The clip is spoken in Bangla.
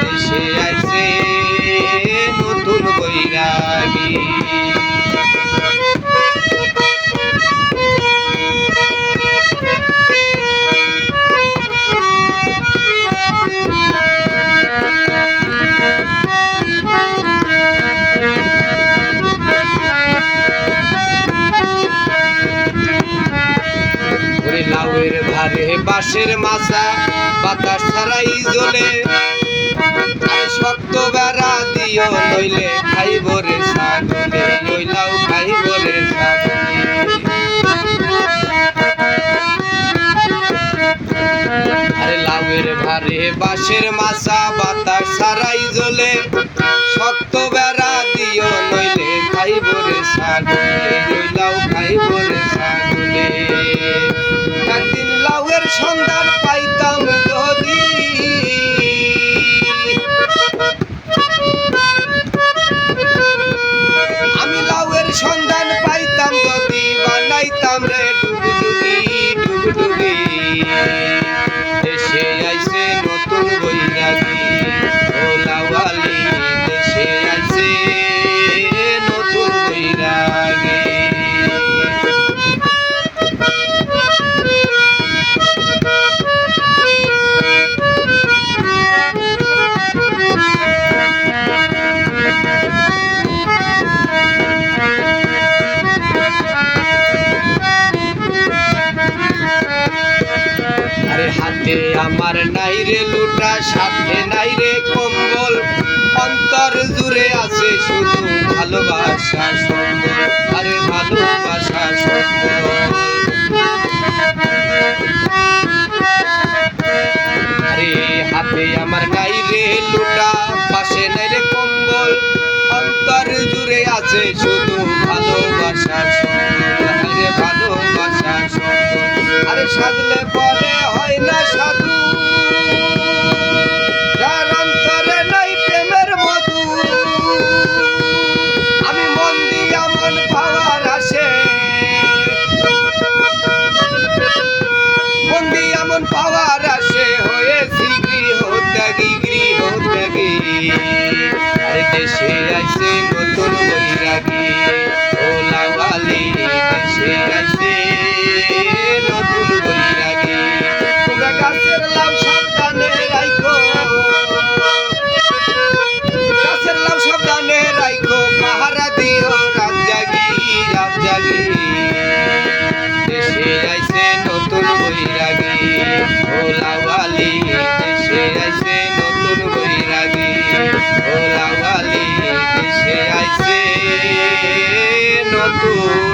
দেশে আইছে নতুন বৈরাগী। লাউয়ের ভারে বাঁশের মাছা বাতাস ছাড়াই জ্বলে, শক্ত বেড়া দিও নইলে খাইব রে ছাগলে, ওই লাউ খাইব রে ছাগলে। আরে লাউয়ের ভারে বাঁশের মাছা বাতাস ছাড়াই জ্বলে, শক্ত বেড়া দিও নইলে খাইব রে ছাগলে, ওই লাউ খাইব রে ছাগলে। একদিন লাউয়ের সন্ধান পাইতাম যদি, আমি লাউয়ের সন্ধান পাইতাম যদি, বানাইতাম রে ডুগডুগি ডুগডুগি। দেশে আইছে নতুন বৈরাগী ও লাউয়ালি, দেশে আইছে নতুন বৈরাগী। হাতে আমার নাই রে লুটা, সাথে নাই রে কম্বল, অন্তর জুড়ে আছে শুধু ভালোবাসা সম্বল, আরে ভালোবাসা সম্বল। আরে হাতে আমার নাই রে লুটা, পাশে নাই রে কম্বল, অন্তর জুড়ে আছে শুধু ভালোবাসা সম্বল, আরে ভালোবাসা সম্বল। আরে সাজলে পরে হয় না সাধু, যার অন্তরে নাই প্রেমের মধু। আমি মন দিয়া মন পাওয়ার আসে, মন দিয়া মন পাওয়ার আসে, হয়েছি গৃহত্যাগী গৃহত্যাগী। আরে দেশে আইছে নতুন বৈরাগী ও লাউয়ালি, দেশে আইছে নতুন বৈরাগী। তোমরা গাছের লাউ সাবধানে রাইখো, গাছের লাউ সাবধানে রাইখো, পাহারা দিও রাত জাগি রাত জাগি। দেশে আইছে নতুন বৈরাগী ও লাউয়ালি, দেশে আইছে নতুন বৈরাগী ও লাউয়ালি, দেশে আইছে নতুন